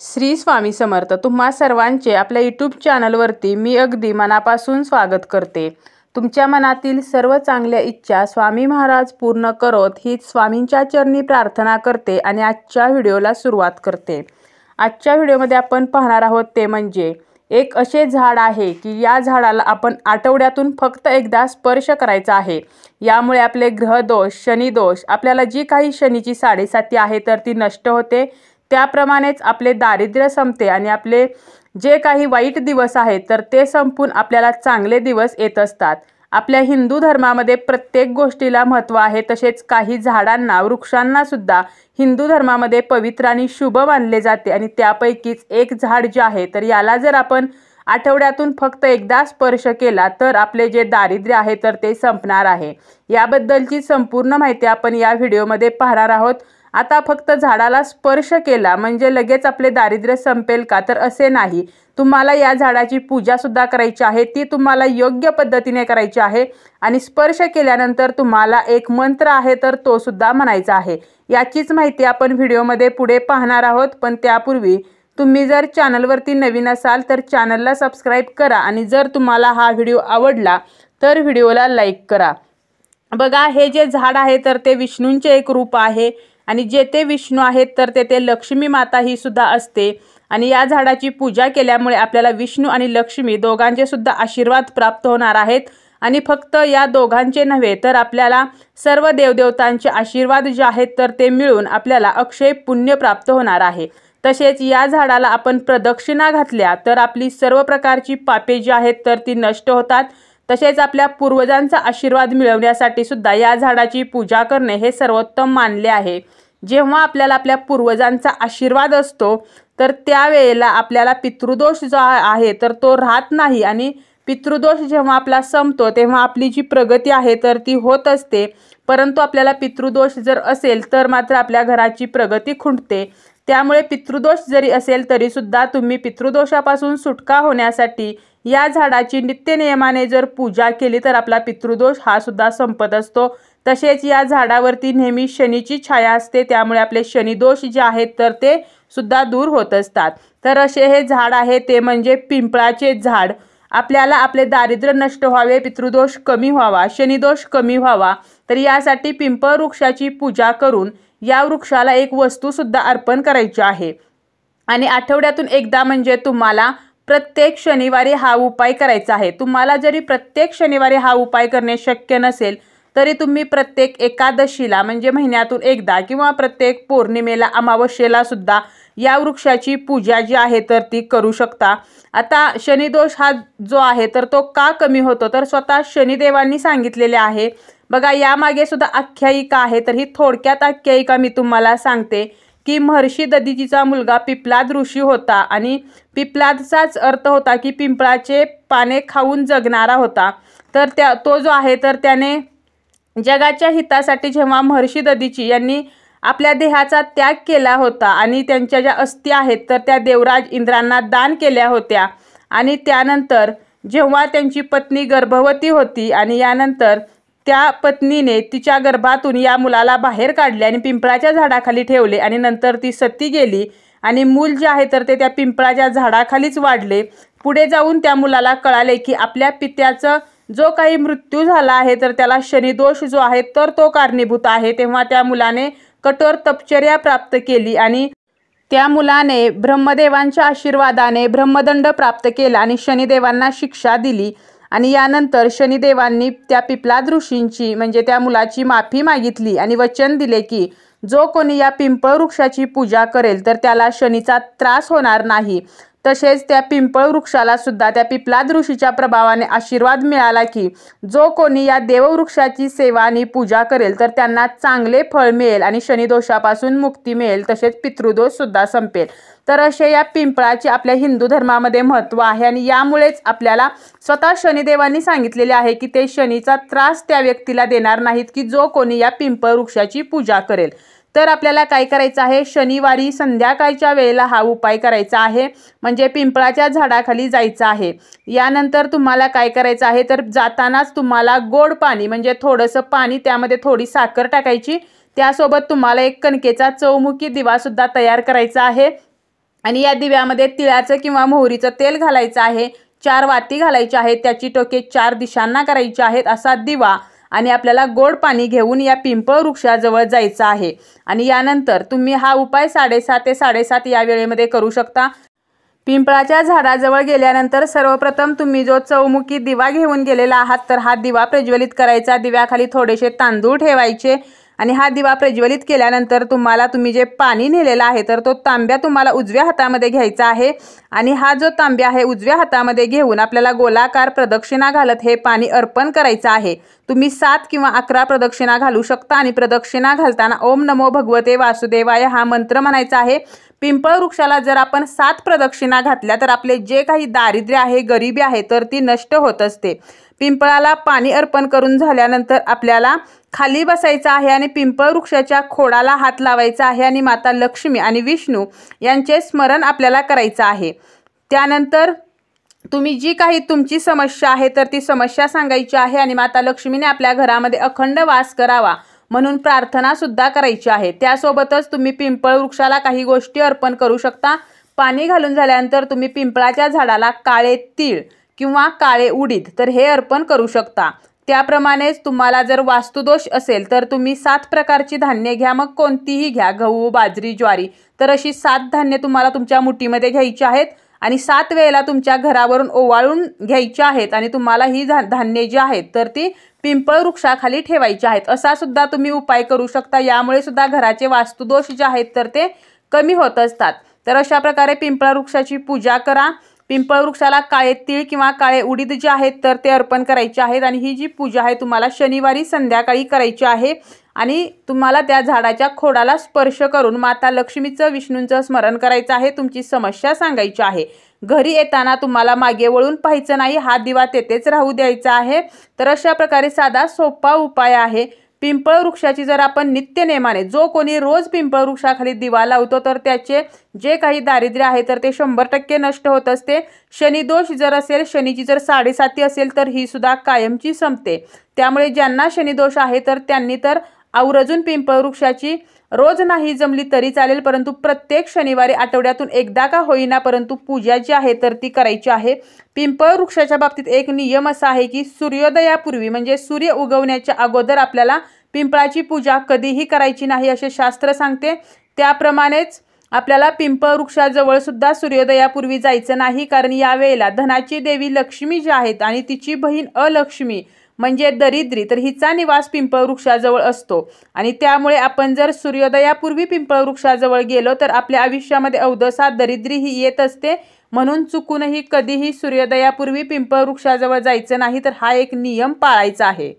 श्री स्वामी समर्थ। तुम्हा सर्वांचे आपल्या यूट्यूब चॅनलवरती मी अगदी मनापासून स्वागत करते। तुमच्या मनातील सर्व चांगल्या इच्छा स्वामी महाराज पूर्ण करोत हीच स्वामींच्या चरणी प्रार्थना करते आणि आजच्या व्हिडिओला सुरुवात करते। आजच्या व्हिडिओमध्ये आपण पाहणार आहोत ते म्हणजे एक असे झाड आहे की या झाडाला आपण आठवड्यातून फक्त एकदा स्पर्श करायचा आहे। यामुळे आपले ग्रहदोष, शनिदोष, आपल्याला जी काही शनीची साडेसाती आहे तर ती नष्ट होते। त्याप्रमाणेच आपले दारिद्र्य संपते आणि आपले जे काही वाईट दिवस आहेत तर ते संपून आपल्याला चांगले दिवस येत असतात। आपल्या हिंदू धर्मामध्ये प्रत्येक गोष्टीला महत्त्व आहे, तसेच काही झाडांना, वृक्षांना सुद्धा हिंदू धर्मामध्ये पवित्र आणि शुभ मानले जाते आणि त्यापैकीच एक झाड जे आहे तर याला जर आपण आठवड्यातून फक्त एकदा स्पर्श केला तर आपले जे दारिद्र्य आहे तर ते संपणार आहे। याबद्दलची संपूर्ण माहिती आपण या व्हिडिओमध्ये पाहणार आहोत। आता फक्त झाडाला स्पर्श केला म्हणजे लगेच आपले दारिद्र्य संपेल का, तर असे नाही। तुम्हाला या झाडाची पूजा सुद्धा करायची आहे, ती तुम्हाला योग्य पद्धतीने करायची आहे आणि स्पर्श केल्यानंतर तुम्हाला एक मंत्र आहे तर तो सुद्धा म्हणायचा आहे। याचीच माहिती आपण व्हिडिओमध्ये पुढे पाहणार आहोत। पण त्यापूर्वी तुम्ही जर चॅनलवरती नवीन असाल तर चॅनलला सबस्क्राइब करा आणि जर तुम्हाला हा व्हिडिओ आवडला तर व्हिडिओला लाईक करा। बघा, हे जे झाड आहे तर ते विष्णूंचे एक रूप आहे आणि जेथे विष्णू आहेत तर तेथे लक्ष्मी माता ही सुद्धा असते आणि या झाडाची पूजा केल्यामुळे आपल्याला विष्णू आणि लक्ष्मी दोघांचे सुद्धा आशीर्वाद प्राप्त होणार आहेत। आणि फक्त या दोघांचे नव्हे तर आपल्याला सर्व देवदेवतांचे आशीर्वाद जे आहेत तर ते मिळून आपल्याला अक्षय पुण्य प्राप्त होणार आहे। तसेच या झाडाला आपण प्रदक्षिणा घातल्या तर आपली सर्व प्रकारची पापे जी आहेत तर ती नष्ट होतात। तसेच आपल्या पूर्वजांचा आशीर्वाद मिळवण्यासाठी सुद्धा या झाडाची पूजा करणे हे सर्वोत्तम मानले आहे। जेव्हा आपल्याला आपल्या पूर्वजांचा आशीर्वाद असतो तर त्यावेळेला आपल्याला पितृदोष जो आहे तर तो राहत नाही आणि पितृदोष जेव्हा आपला संपतो तेव्हा आपली जी प्रगती आहे तर ती होत असते। परंतु आपल्याला पितृदोष जर असेल तर मात्र आपल्या घराची प्रगती खुंटते। त्यामुळे पितृदोष जरी असेल तरी सुद्धा तुम्ही पितृदोषापासून सुटका होण्यासाठी या झाडाची नित्यनियमाने जर पूजा केली तर आपला पितृदोष हा सुद्धा संपत असतो। तसेच या झाडावरती नेहमी शनीची छाया असते, त्यामुळे आपले शनिदोष जे आहेत तर ते सुद्धा दूर होत असतात। तर असे हे झाड आहे ते म्हणजे पिंपळाचे झाड। आपल्याला आपले दारिद्र्य नष्ट व्हावे, पितृदोष कमी व्हावा, शनिदोष कमी व्हावा तर यासाठी पिंपळ वृक्षाची पूजा करून या वृक्षाला एक वस्तू सुद्धा अर्पण करायची आहे आणि आठवड्यातून एकदा म्हणजे तुम्हाला प्रत्येक शनिवारी हा उपाय करायचा आहे। तुम्हाला जरी प्रत्येक शनिवारी हा उपाय करणे शक्य नसेल तरी तुम्ही प्रत्येक एकादशीला म्हणजे महिन्यातून एकदा किंवा प्रत्येक पौर्णिमेला, अमावस्येला सुद्धा या वृक्षाची पूजा जी आहे तर ती करू शकता। आता शनिदोष हा जो आहे तर तो का कमी होतो तर स्वतः शनिदेवांनी सांगितलेले आहे। बघा, यामागे सुद्धा आख्यायिका आहे तर ही थोडक्यात आख्यायिका मी तुम्हाला सांगते की महर्षी दधीचीचा मुलगा पिप्लाद ऋषी होता आणि पिप्लादचाच अर्थ होता की पिंपळाचे पाने खाऊन जगणारा होता। तर तो जो आहे तर त्याने जगाच्या हितासाठी जेव्हा महर्षी दधीची यांनी आपल्या देहाचा त्याग केला होता आणि त्यांच्या ज्या अस्थी आहेत तर त्या देवराज इंद्रांना दान केल्या होत्या आणि त्यानंतर जेव्हा त्यांची पत्नी गर्भवती होती आणि यानंतर त्या पत्नीने तिच्या गर्भातून या मुलाला बाहेर काढले आणि पिंपळाच्या झाडाखाली ठेवले आणि नंतर ती सती गेली आणि मूल जे आहे तर ते त्या पिंपळाच्या झाडाखालीच वाढले। पुढे जाऊन त्या मुलाला कळाले की आपल्या पित्याचा जो काही मृत्यू झाला आहे तर त्याला शनिदोष जो आहे तर तो कारणीभूत आहे। तेव्हा त्या मुलाने कठोर तपश्चर्या प्राप्त केली आणि त्या मुलाने ब्रह्मदेवांच्या आशीर्वादाने ब्रह्मदंड प्राप्त केला आणि शनिदेवांना शिक्षा दिली आणि यानंतर शनिदेवांनी त्या पिप्लाद ऋषींची म्हणजे त्या मुलाची माफी मागितली आणि वचन दिले की जो कोणी या पिंपळ वृक्षाची पूजा करेल तर त्याला शनीचा त्रास होणार नाही। तसेच त्या पिंपळ वृक्षाला सुद्धा त्या पिप्लाद ऋषीच्या प्रभावाने आशीर्वाद मिळाला की जो कोणी या देववृक्षाची सेवा आणि पूजा करेल तर त्यांना चांगले फळ मिळेल आणि शनिदोषापासून मुक्ती मिळेल, तसेच पितृदोष सुद्धा संपेल। तर असे या पिंपळाचे आपल्या हिंदू धर्मामध्ये महत्त्व आहे आणि यामुळेच आपल्याला स्वतः शनिदेवांनी सांगितलेले आहे की ते शनीचा त्रास त्या व्यक्तीला देणार नाहीत की जो कोणी या पिंपळ वृक्षाची पूजा करेल। तर आपल्याला काय करायचं आहे, शनिवारी संध्याकाळच्या वेळेला हा उपाय करायचा आहे म्हणजे पिंपळाच्या झाडाखाली जायचं आहे। यानंतर तुम्हाला काय करायचं आहे तर जातानाच तुम्हाला गोड पाणी म्हणजे थोडंसं पाणी, त्यामध्ये थोडी साखर टाकायची, त्यासोबत तुम्हाला एक कणकेचा चौमुखी दिवा सुद्धा तयार करायचा आहे आणि या दिव्यामध्ये तिळाचं किंवा मोहरीचं तेल घालायचं आहे, 4 वाती घालायच्या आहेत, त्याची टोके 4 दिशांना करायची आहेत असा दिवा, आणि आपल्याला गोड पाणी घेऊन या पिंपळ वृक्षाजवळ जायचं आहे। आणि यानंतर तुम्ही हा उपाय 7:30 ते 7:30 या वेळेमध्ये करू शकता। पिंपळाच्या झाडाजवळ गेल्यानंतर सर्वप्रथम तुम्ही जो चौमुखी दिवा घेऊन गेलेला आहात तर हा दिवा प्रज्वलित करायचा। दिव्याखाली थोडेसे तांदूळ ठेवायचे आणि हा दिवा प्रज्वलित केल्यानंतर तुम्ही जे पाणी नेलेला आहे तर तो तांब्या तुम्हाला उजव्या हातामध्ये घ्यायचा आहे आणि हा जो तांब्या आहे उजव्या हातामध्ये घेऊन आपल्याला गोलाकार प्रदक्षिणा घालत हे पाणी अर्पण करायचं आहे। तुम्ही 7 किंवा 11 प्रदक्षिणा घालू शकता आणि प्रदक्षिणा घालताना ओम नमो भगवते वासुदेवाय हा मंत्र म्हणायचा आहे। पिंपळ वृक्षाला जर आपण 7 प्रदक्षिणा घातल्या तर आपले जे काही दारिद्र्य आहे, गरिबी आहे तर ती नष्ट होत असते। पिंपळाला पाणी अर्पण करून झाल्यानंतर आपल्याला खाली बसायचं आहे आणि पिंपळ वृक्षाच्या खोडाला हात लावायचा आहे आणि माता लक्ष्मी आणि विष्णू यांचे स्मरण आपल्याला करायचं आहे। त्यानंतर तुम्ही जी काही तुमची समस्या आहे तर ती समस्या सांगायची आहे आणि माता लक्ष्मीने आपल्या घरामध्ये अखंड वास करावा म्हणून प्रार्थना सुद्धा करायची आहे। त्यासोबतच तुम्ही पिंपळ वृक्षाला काही गोष्टी अर्पण करू शकता। पाणी घालून झाल्यानंतर तुम्ही पिंपळाच्या झाडाला काळे तीळ किंवा काळे उडीद तर हे अर्पण करू शकता। त्याप्रमाणेच तुम्हाला जर वास्तुदोष असेल तर तुम्ही 7 प्रकारची धान्य घ्या, मग कोणतीही घ्या, गहू, बाजरी, ज्वारी, तर अशी 7 धान्य तुम्हाला तुमच्या मुठीमध्ये घ्यायची आहेत आणि 7 वेळेला तुमच्या घरावरून ओवाळून घ्यायची आहेत आणि तुम्हाला ही धान्य जी आहेत तर ती पिंपळ वृक्षाखाली ठेवायची आहेत। असा सुद्धा तुम्ही उपाय करू शकता। यामुळे सुद्धा घराचे वास्तुदोष जे आहेत तर ते कमी होत असतात। तर अशा प्रकारे पिंपळ वृक्षाची पूजा करा। पिंपळ वृक्षाला काळे तीळ किंवा काळे उडीद जे आहेत तर ते अर्पण करायचे आहेत आणि ही जी पूजा आहे तुम्हाला शनिवारी संध्याकाळी करायची आहे आणि तुम्हाला त्या झाडाच्या खोडाला स्पर्श करून माता लक्ष्मीचं विष्णूंचं स्मरण करायचं आहे, तुमची समस्या सांगायची आहे। घरी येताना तुम्हाला मागे वळून पाहायचं नाही, हा दिवा तेथेच राहू द्यायचा आहे। तर अशा प्रकारे साधा सोपा उपाय आहे। पिंपळ वृक्षाची जर आपण नित्य नेमाने जो कोणी रोज पिंपळ वृक्षाखाली दिवा लावतो तर त्याचे जे काही दारिद्र्य आहे तर ते 100% नष्ट होत असते। शनिदोष जर असेल, शनीची जर 7.5 असेल तर ही सुद्धा कायमची संपते। त्यामुळे ज्यांना शनिदोष आहे तर त्यांनी तर आवर्जून पिंपळ वृक्षाची रोज नाही जमली तरी चालेल परंतु प्रत्येक शनिवारी आठवड्यातून एकदा का होईना परंतु पूजा जी आहे तर ती करायची आहे। पिंपळ वृक्षाच्या बाबतीत एक नियम असा आहे की सूर्योदयापूर्वी म्हणजे सूर्य उगवण्याच्या अगोदर आपल्याला पिंपळाची पूजा कधीही करायची नाही असे शास्त्र सांगते। त्याप्रमाणेच आपल्याला पिंपळ वृक्षाजवळ सुद्धा सूर्योदयापूर्वी जायचं नाही, कारण या वेळेला धनाची देवी लक्ष्मी जी आहेत आणि तिची बहीण अलक्ष्मी म्हणजे दरिद्री तर हिचा निवास पिंपळ वृक्षाजवळ असतो आणि त्यामुळे आपण जर सूर्योदयापूर्वी पिंपळ वृक्षाजवळ गेलो तर आपल्या आयुष्यामध्ये अवदसा दरिद्री ही येत असते। म्हणून चुकूनही कधीही सूर्योदयापूर्वी पिंपळ वृक्षाजवळ जायचं नाही, तर हा एक नियम पाळायचा आहे।